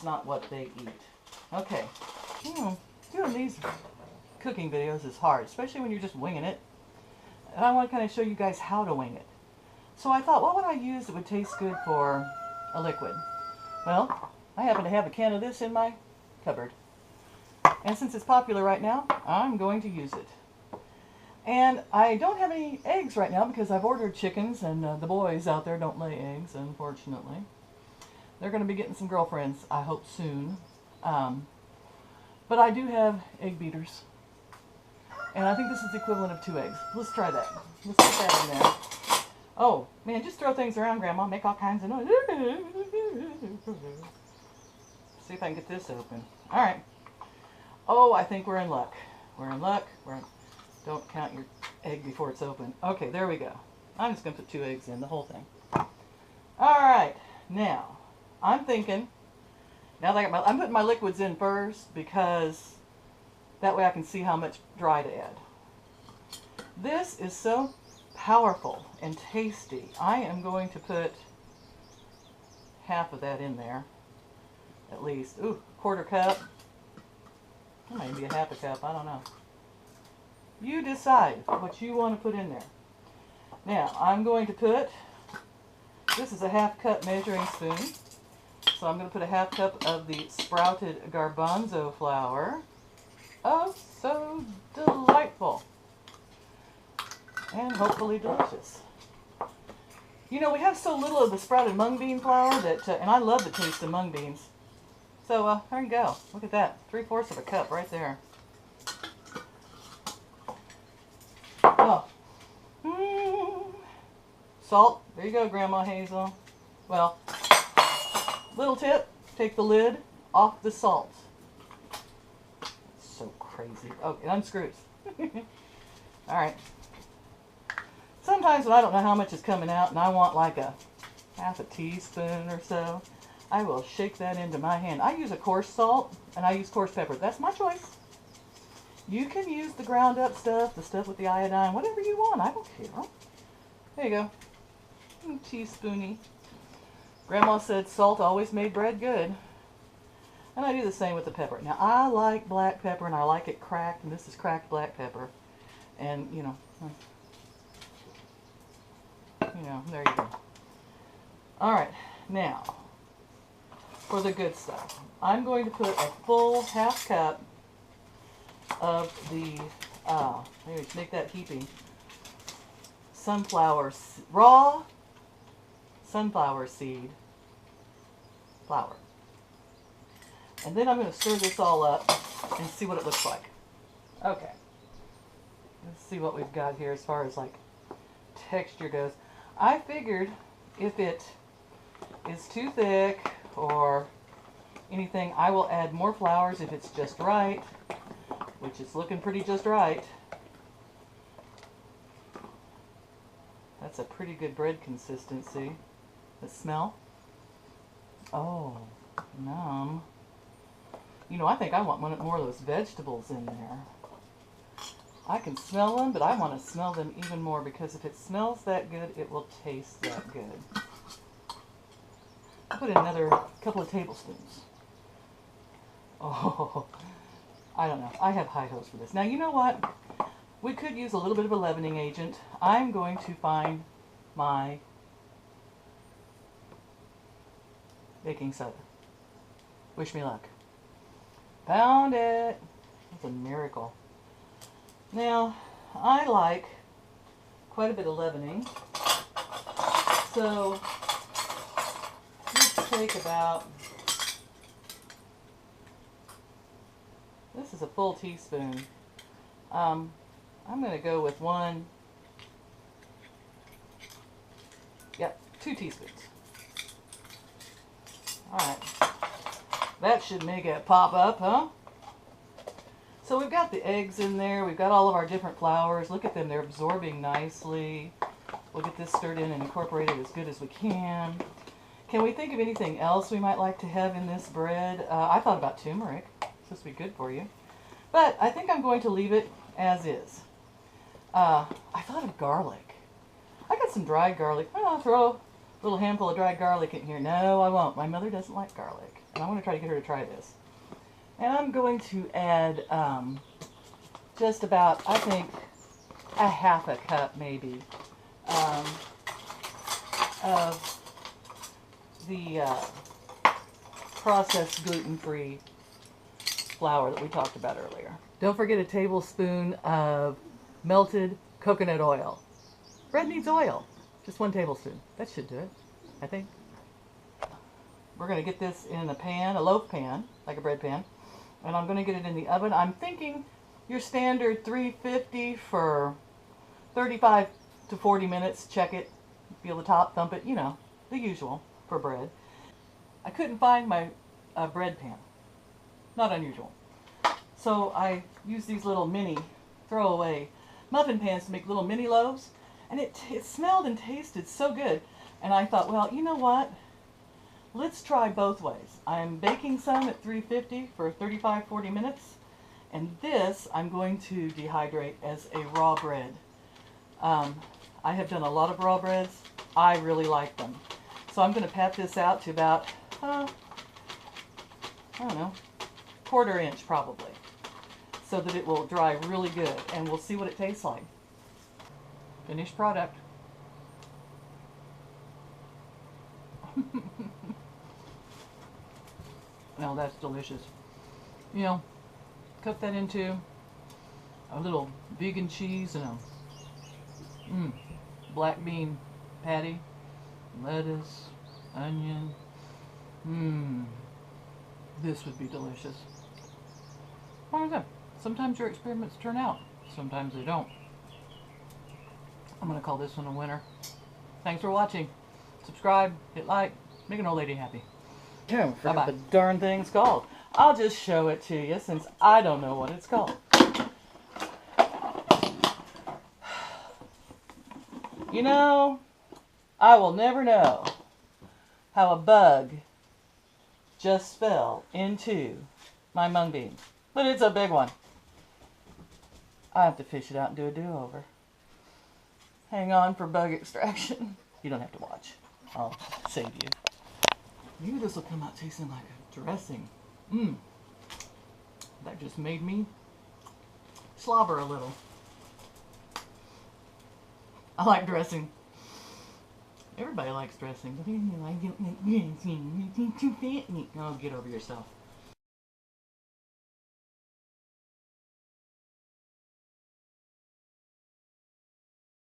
not what they eat. Okay. Doing these cooking videos is hard, especially when you're just winging it. And I want to kind of show you guys how to wing it. So I thought, what would I use that would taste good for a liquid? Well, I happen to have a can of this in my cupboard. And since it's popular right now, I'm going to use it. And I don't have any eggs right now because I've ordered chickens, and the boys out there don't lay eggs, unfortunately. They're going to be getting some girlfriends, I hope, soon. But I do have egg beaters. And I think this is the equivalent of 2 eggs. Let's try that. Let's put that in there. Oh, man, just throw things around, Grandma. Make all kinds of noise. See if I can get this open. All right. Oh, I think we're in luck. We're in luck. Don't count your egg before it's open. Okay, there we go. I'm just going to put 2 eggs in, the whole thing. All right. Now, I'm thinking, now that I'm putting my liquids in first because that way I can see how much dry to add. This is so powerful and tasty. I am going to put half of that in there, at least. Ooh, 1/4 cup. Maybe a 1/2 cup, I don't know. You decide what you want to put in there. Now, I'm going to put, this is a 1/2 cup measuring spoon. So I'm going to put a 1/2 cup of the sprouted garbanzo flour. Oh, so delightful. And hopefully delicious. You know, we have so little of the sprouted mung bean flour that, and I love the taste of mung beans. So there you go. Look at that. 3/4 of a cup right there. Oh. Salt. There you go, Grandma Hazel. Well, little tip, take the lid off the salt. So crazy. Oh, it unscrews. Alright. Sometimes when I don't know how much is coming out and I want like a 1/2 teaspoon or so, I will shake that into my hand. I use a coarse salt and I use coarse pepper. That's my choice. You can use the ground up stuff, the stuff with the iodine, whatever you want. I don't care. There you go. Teaspoony. Grandma said salt always made bread good. And I do the same with the pepper. Now, I like black pepper, and I like it cracked, and this is cracked black pepper. And, you know, there you go. All right, now, for the good stuff. I'm going to put a full 1/2 cup of the, maybe make that heaping, raw sunflower seed flour. And then I'm going to stir this all up and see what it looks like. Okay. Let's see what we've got here as far as like texture goes. I figured if it is too thick or anything, I will add more flours if it's just right, which is looking pretty just right. That's a pretty good bread consistency. The smell? Oh, yum. You know, I think I want more of those vegetables in there. I can smell them, but I want to smell them even more because if it smells that good, it will taste that good. I'll put in another couple of tablespoons. Oh, I don't know. I have high hopes for this. Now, you know what? We could use a little bit of a leavening agent. I'm going to find my baking soda. Wish me luck. Found it. That's a miracle. Now, I like quite a bit of leavening. So, let's take about, this is a full teaspoon. I'm going to go with 2 teaspoons. Alright. That should make it pop up, huh? So we've got the eggs in there. We've got all of our different flours. Look at them. They're absorbing nicely. We'll get this stirred in and incorporated as good as we can. Can we think of anything else we might like to have in this bread? I thought about turmeric. It's supposed to be good for you. But I think I'm going to leave it as is. I thought of garlic. I got some dried garlic. I'll throw little handful of dried garlic in here. No, I won't. My mother doesn't like garlic. And I'm going to try to get her to try this. And I'm going to add just about, I think, a half a cup maybe of the processed gluten-free flour that we talked about earlier. Don't forget a tablespoon of melted coconut oil. Bread needs oil. Just 1 tablespoon. That should do it, I think. We're going to get this in a pan, a loaf pan, like a bread pan. And I'm going to get it in the oven. I'm thinking your standard 350 for 35 to 40 minutes. Check it. Feel the top, thump it, you know, the usual for bread. I couldn't find my bread pan. Not unusual. So I used these little mini throwaway muffin pans to make little mini loaves. And it smelled and tasted so good. And I thought, well, you know what? Let's try both ways. I'm baking some at 350 for 35-40 minutes. And this I'm going to dehydrate as a raw bread. I have done a lot of raw breads. I really like them. So I'm going to pat this out to about, I don't know, 1/4 inch probably, so that it will dry really good. And we'll see what it tastes like. Finished product. Now that's delicious. You know, cut that into a little vegan cheese and a black bean patty, lettuce, onion. This would be delicious. Like I said, sometimes your experiments turn out, sometimes they don't. I'm going to call this one a winner. Thanks for watching. Subscribe, hit like, make an old lady happy. Yeah, I forgot the darn thing's called. I'll just show it to you since I don't know what it's called. You know, I will never know how a bug just fell into my mung bean. But it's a big one. I have to fish it out and do a do-over. Hang on for bug extraction. You don't have to watch. I'll save you. Maybe this will come out tasting like a dressing. That just made me slobber a little. I like dressing. Everybody likes dressing. Oh, get over yourself.